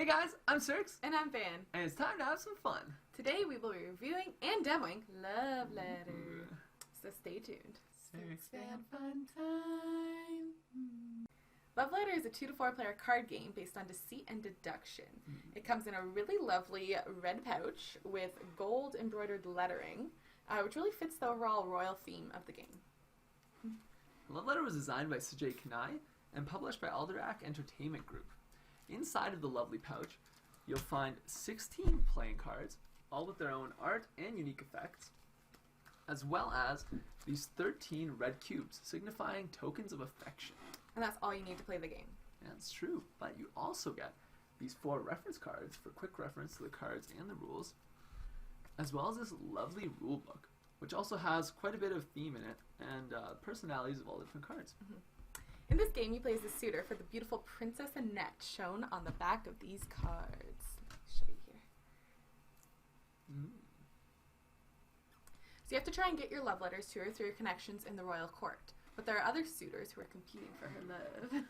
Hey guys, I'm Serx, And I'm Van. and it's time to have some fun. Today we will be reviewing and demoing Love Letter. So stay tuned. SerxVanFunTime. Love Letter is a 2 to 4 player card game based on deceit and deduction. It comes in a really lovely red pouch with gold embroidered lettering, which really fits the overall royal theme of the game. Love Letter was designed by Sujay Kanai and published by Alderac Entertainment Group. Inside of the lovely pouch, you'll find 16 playing cards, all with their own art and unique effects, as well as these 13 red cubes, signifying tokens of affection. And that's all you need to play the game. That's true, but you also get these 4 reference cards for quick reference to the cards and the rules, as well as this lovely rule book, which also has quite a bit of theme in it and personalities of all the different cards. In this game, you play as the suitor for the beautiful Princess Annette, shown on the back of these cards. Let me show you here. So you have to try and get your love letters to her through your connections in the royal court. But there are other suitors who are competing for her love.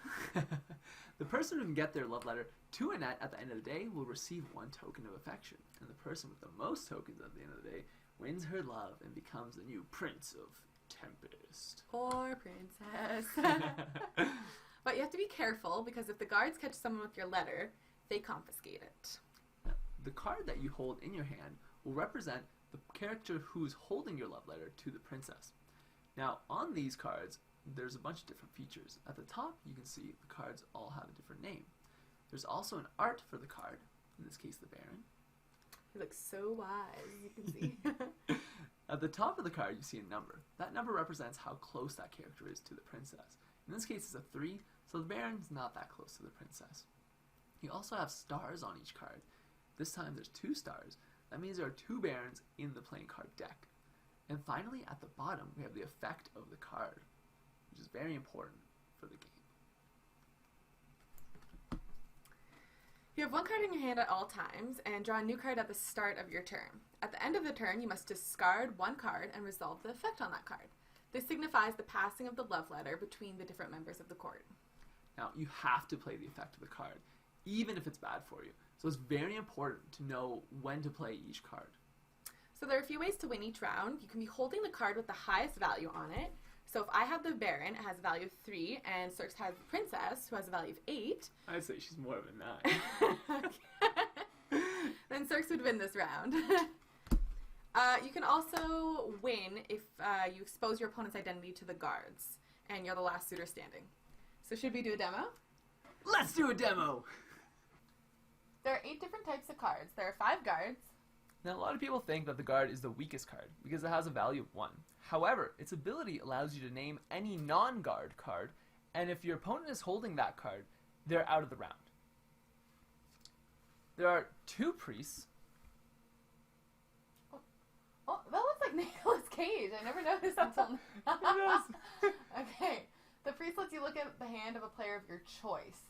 The person who can get their love letter to Annette at the end of the day will receive 1 token of affection, and the person with the most tokens at the end of the day wins her love and becomes the new Prince of Tempest. Or princess. But you have to be careful, because if the guards catch someone with your letter, they confiscate it. Now, the card that you hold in your hand will represent the character who's holding your love letter to the princess. Now, on these cards, there's a bunch of different features. At the top, you can see the cards all have a different name. There's also an art for the card, in this case the Baron. He looks so wise, you can see. At the top of the card, you see a number. That number represents how close that character is to the princess. In this case, it's a 3, so the Baron's not that close to the princess. You also have stars on each card. This time there's 2 stars. That means there are 2 Barons in the playing card deck. And finally, at the bottom, we have the effect of the card, which is very important for the game. You have 1 card in your hand at all times, and draw a new card at the start of your turn. At the end of the turn, you must discard 1 card and resolve the effect on that card. This signifies the passing of the love letter between the different members of the court. Now, you have to play the effect of the card, even if it's bad for you. So it's very important to know when to play each card. So there are a few ways to win each round. You can be holding the card with the highest value on it. So if I have the Baron, it has a value of 3, and Serx has the Princess, who has a value of 8. I'd say she's more of a 9. Then Serx would win this round. You can also win if you expose your opponent's identity to the guards, and you're the last suitor standing. So should we do a demo? Let's do a demo! There are 8 different types of cards. There are 5 guards. Now, a lot of people think that the guard is the weakest card because it has a value of 1. However, its ability allows you to name any non-guard card, and if your opponent is holding that card, they're out of the round. There are 2 priests. Oh, that looks like Nicolas Cage. I never noticed until now. It Okay. The priest lets you look at the hand of a player of your choice.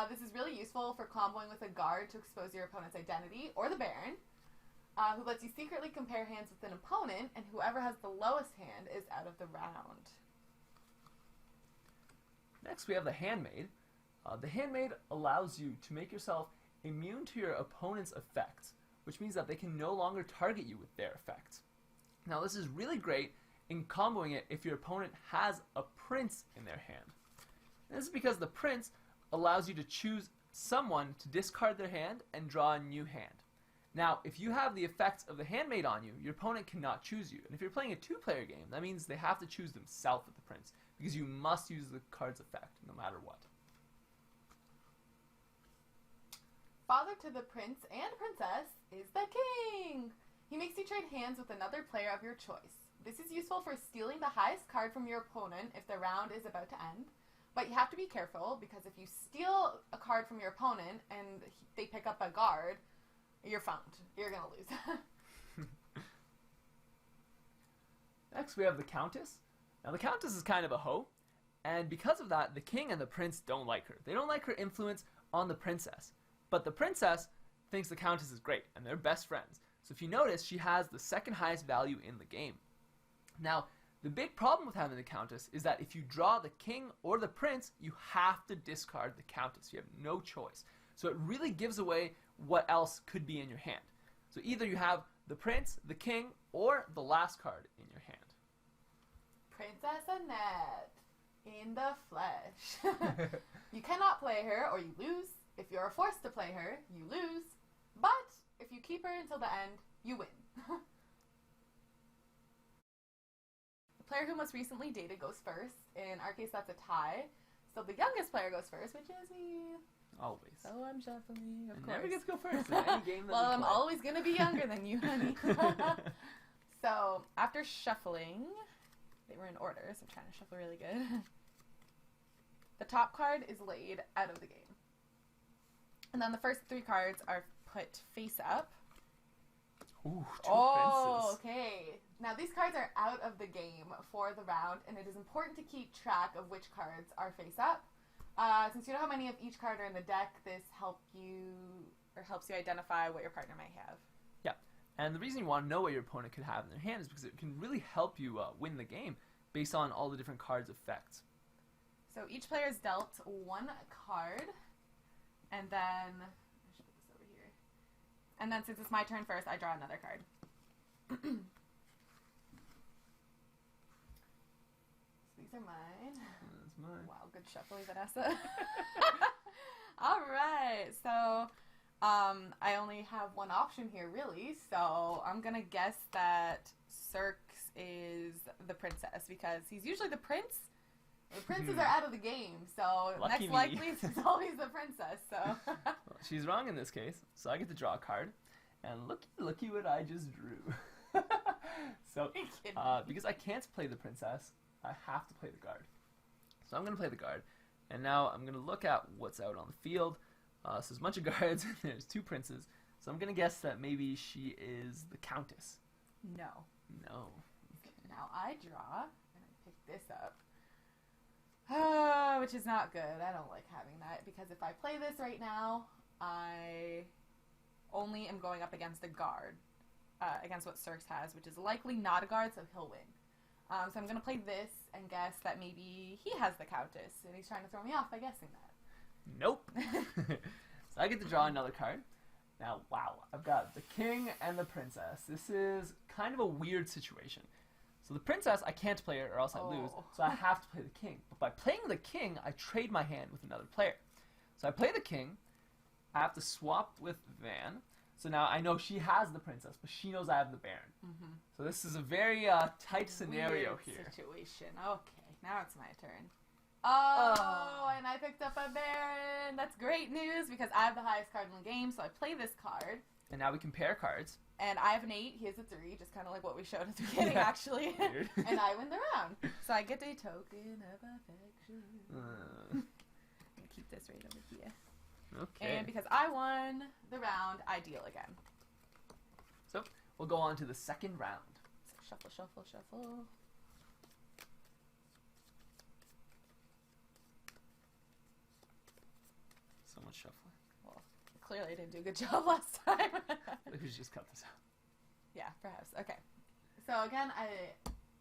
This is really useful for comboing with a guard to expose your opponent's identity, or the Baron, who lets you secretly compare hands with an opponent, and whoever has the lowest hand is out of the round. Next, we have the Handmaid. The Handmaid allows you to make yourself immune to your opponent's effects, which means that they can no longer target you with their effects. Now, this is really great in comboing it if your opponent has a prince in their hand. And this is because the prince allows you to choose someone to discard their hand and draw a new hand. Now, if you have the effects of the Handmaid on you, your opponent cannot choose you. And if you're playing a 2-player game, that means they have to choose themselves with the prince, because you must use the card's effect no matter what. Father to the prince and princess is the king! He makes you trade hands with another player of your choice. This is useful for stealing the highest card from your opponent if the round is about to end. But you have to be careful, because if you steal a card from your opponent and they pick up a guard, you're found. You're going to lose. Next, we have the Countess. Now, the Countess is kind of a hoe, and because of that, the king and the prince don't like her. They don't like her influence on the princess. But the princess thinks the Countess is great, and they're best friends. So if you notice, she has the 2nd highest value in the game. Now, the big problem with having the Countess is that if you draw the king or the prince, you have to discard the Countess. You have no choice. So it really gives away what else could be in your hand. So either you have the prince, the king, or the last card in your hand. Princess Annette in the flesh. You cannot play her or you lose. If you are forced to play her, you lose. But if you keep her until the end, you win. The player who most recently dated goes first. In our case, that's a tie. So the youngest player goes first, which is me. Always. So I'm shuffling, of I course. never get to go first in any game that Well, we I'm play. always going to be younger than you, honey. So after shuffling, they were in order, so I'm trying to shuffle really good. The top card is laid out of the game. And then the first 3 cards are put face up. Ooh, two Oh, princes. okay. Now these cards are out of the game for the round, and it is important to keep track of which cards are face up. Since you know how many of each card are in the deck, this helps you identify what your partner might have. Yeah, and the reason you want to know what your opponent could have in their hand is because it can really help you win the game based on all the different cards' effects. So each player is dealt 1 card, and then I should put this over here. And then since it's my turn first, I draw another card. So these are mine. That's mine. Wow, good shuffling, Vanessa. All right, so I only have one option here, really. So I'm gonna guess that Serx is the princess because he's usually the prince. The princes are out of the game, so Lucky next me. likely it's always the princess. So Well, she's wrong in this case, so I get to draw a card, and looky what I just drew. So, because I can't play the princess, I have to play the guard. So I'm going to play the guard, and now I'm going to look at what's out on the field. So there's a bunch of guards, and there's 2 princes. So I'm going to guess that maybe she is the countess. no. No. Now I draw, and I pick this up. Which is not good. I don't like having that, because if I play this right now, I only am going up against a guard, against what Serx has, which is likely not a guard, so he'll win. So I'm going to play this and guess that maybe he has the countess, and he's trying to throw me off by guessing that. Nope. So I get to draw another card. Now, wow, I've got the king and the princess. This is kind of a weird situation. So the princess, I can't play her or else I lose, so I have to play the king. But by playing the king, I trade my hand with another player. So I play the king, I have to swap with Van. So now I know she has the princess, but she knows I have the baron. Mm-hmm. So this is a very tight scenario Weird here. situation. Okay, now it's my turn. Oh, and I picked up a baron. That's great news because I have the highest card in the game, so I play this card. And now we compare cards. And I have an 8, he has a 3, just kind of like what we showed at the beginning, Yeah. actually. Weird. And I win the round. So I get a token of affection. And keep this right over here. Okay. And because I won the round, I deal again. So we'll go on to the second round. So shuffle, shuffle, shuffle. So much shuffling. Well, clearly I didn't do a good job last time. We should just cut this out. Yeah, perhaps. Okay. So again, I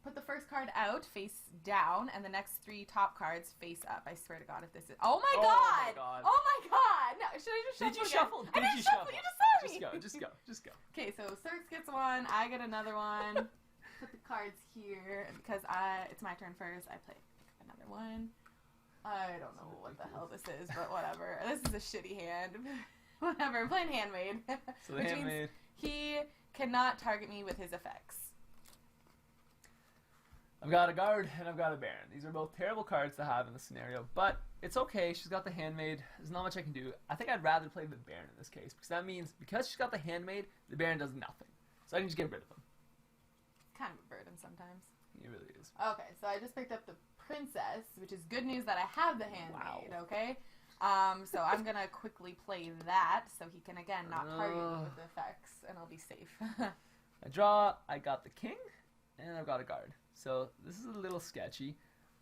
put the first card out face down, and the next 3 top cards face up. I swear to God, if this is... Oh my Oh God! my God. Oh my God! No, should I just shuffle Did you again? shuffle? I Did didn't you shuffle. shuffle? You just saw me. Just go. Just go. Okay, so Serx gets one. I get another one. Put the cards here, and because it's my turn first, I pick up another one. I don't know what the hell this is, but whatever. This is a shitty hand. Whatever. I'm playing handmade. So the Which handmaid. means he cannot target me with his effects. I've got a guard and I've got a baron. These are both terrible cards to have in this scenario, but it's okay. She's got the handmaid. There's not much I can do. I think I'd rather play the baron in this case because that means because she's got the handmaid, the baron does nothing. So I can just get rid of him. Kind of a burden sometimes. He really is. Okay, so I just picked up the princess, which is good news that I have the handmaid, Wow. okay? So I'm going to quickly play that so he can, again, not target me with the effects, and I'll be safe. I draw. I got the king, and I've got a guard. So this is a little sketchy.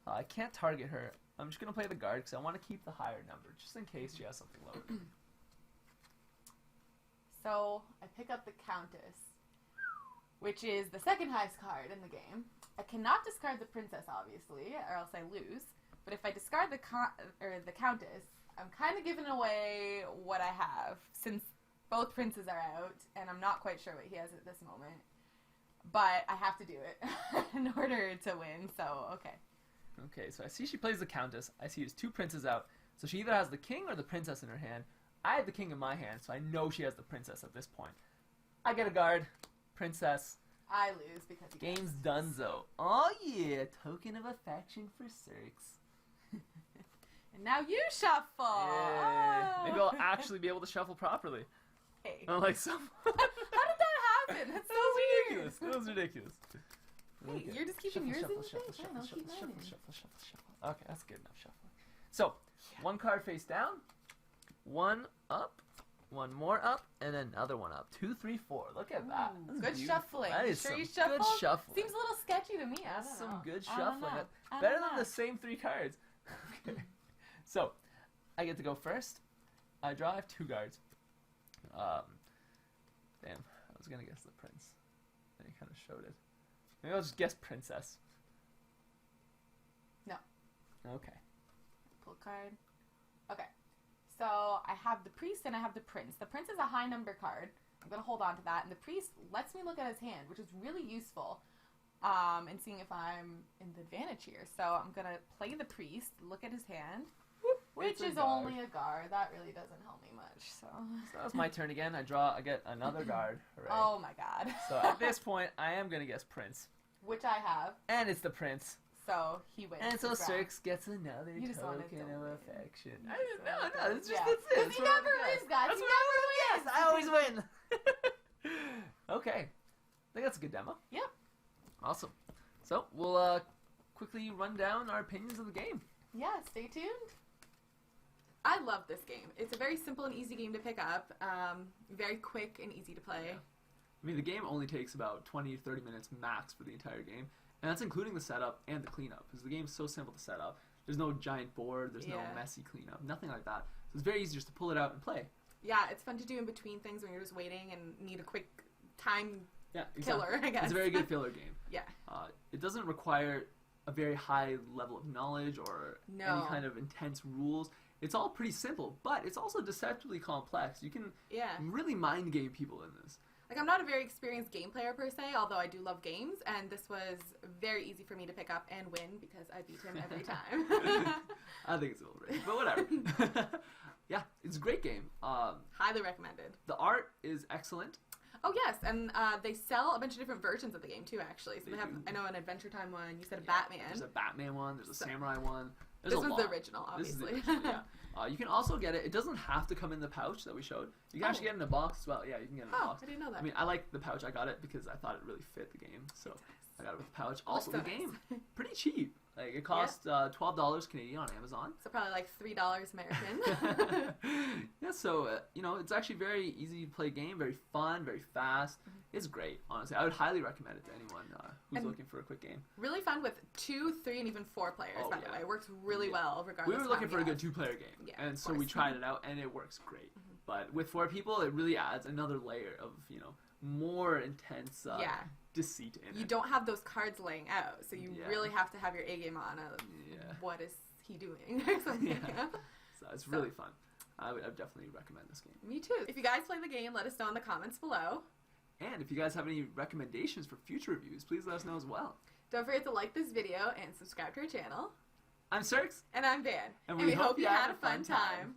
I can't target her. I'm just going to play the guard because I want to keep the higher number just in case she has something lower. So I pick up the countess, which is the second highest card in the game. I cannot discard the princess, obviously, or else I lose. But if I discard the countess, I'm kind of giving away what I have since both princes are out, and I'm not quite sure what he has at this moment. But I have to do it in order to win, so okay. Okay, so I see she plays the countess. I see there's 2 princes out. So she either has the king or the princess in her hand. I have the king in my hand, so I know she has the princess at this point. I get a guard. Princess. I lose because he Game's donezo. Oh yeah, token of affection for Serx. And now you shuffle. Yeah. Oh. Maybe I'll actually be able to shuffle properly. Hey. Unlike some. How did that happen? That's so weird. ridiculous. That was ridiculous. Hey, Okay. you're just keeping yours in the thing. shuffle, Fine, I'll keep mine in. shuffle. Okay, that's good enough shuffling. So, 1 card face down, 1 up, 1 more up, and another 1 up. 2, 3, 4. Look at that. Ooh, That's good beautiful. shuffling. That You is sure some you good shuffled? shuffling. Seems a little sketchy to me. I don't That's know. some good I don't shuffling. know. I Better don't than know. the same 3 cards. Okay. So, I get to go first. I draw. I have 2 guards. Damn. I was gonna guess the prince. And he kind of showed it. Maybe I'll just guess princess. No. Okay. Pull a card. Okay. So I have the priest and I have the prince. The prince is a high number card. I'm going to hold on to that. And the priest lets me look at his hand, which is really useful in seeing if I'm in the advantage here. So I'm going to play the priest, look at his hand, which It's a is guard. only a guard. That really doesn't help me much. So That was my turn again. I draw. I get another guard. Hooray. Oh my god. So at this point, I am going to guess prince. Which I have. And it's the prince. So he wins. And so this round. Serx gets another You just wanted token to of win. affection. You I just didn't know. wanted No, to- it's just yeah. that's it. 'Cause That's he what I never would wins, guess. guys. That's He what I never would guess. wins. I always win. Okay. I think that's a good demo. Yep. Awesome. So we'll quickly run down our opinions of the game. Yeah, stay tuned. I love this game. It's a very simple and easy game to pick up. Very quick and easy to play. Yeah. I mean, the game only takes about 20 to 30 minutes max for the entire game. And that's including the setup and the cleanup. Because the game's so simple to set up. There's no giant board. There's no Yeah. messy cleanup. Nothing like that. So it's very easy just to pull it out and play. Yeah, it's fun to do in between things when you're just waiting and need a quick time Yeah, killer, I guess. It's a very good filler game. Yeah. It doesn't require a very high level of knowledge or No. any kind of intense rules. It's all pretty simple, but it's also deceptively complex. You can Yeah. really mind game people in this. Like, I'm not a very experienced game player per se, although I do love games, and this was very easy for me to pick up and win because I beat him every time. I think it's a little rich, but whatever. Yeah, it's a great game. Highly recommended. The art is excellent. Oh, yes, and they sell a bunch of different versions of the game, too, actually. So They they have, do. I know, an Adventure Time one. You said a Yeah, Batman. There's a Batman one. There's a So- samurai one. There's This a was lot. the original, This is the obviously. original, yeah. You can also get it. It doesn't have to come in the pouch that we showed. You can actually get it in a box as well. Yeah, you can get it in a Oh, box. I didn't know that. I mean, I like the pouch. I got it because I thought it really fit the game. So I got it with the pouch. Also, so the nice. game, pretty cheap. Like it cost $12 Canadian on Amazon. So probably like $3 American. Yeah, so it's actually very easy to play game. Very fun, very fast. It's great. Honestly, I would highly recommend it to anyone who's And- looking for a quick game. Really fun with 2, 3, and even 4 players, Oh, by the yeah. way. It works really Yeah. well, regardless We were of looking how for a many good 2-player game, Yeah, and of so we course. tried it out, and it works great. But with 4 people, it really adds another layer of more intense Yeah. deceit in You it. don't have those cards laying out, so you Yeah. really have to have your A game on. Yeah. What is he doing? Or something. Yeah. So it's really fun. I would definitely recommend this game. Me too. If you guys play the game, let us know in the comments below. And if you guys have any recommendations for future reviews, please let us know as well. Don't forget to like this video and subscribe to our channel. I'm Serx. And I'm Van. And we hope you had a fun time.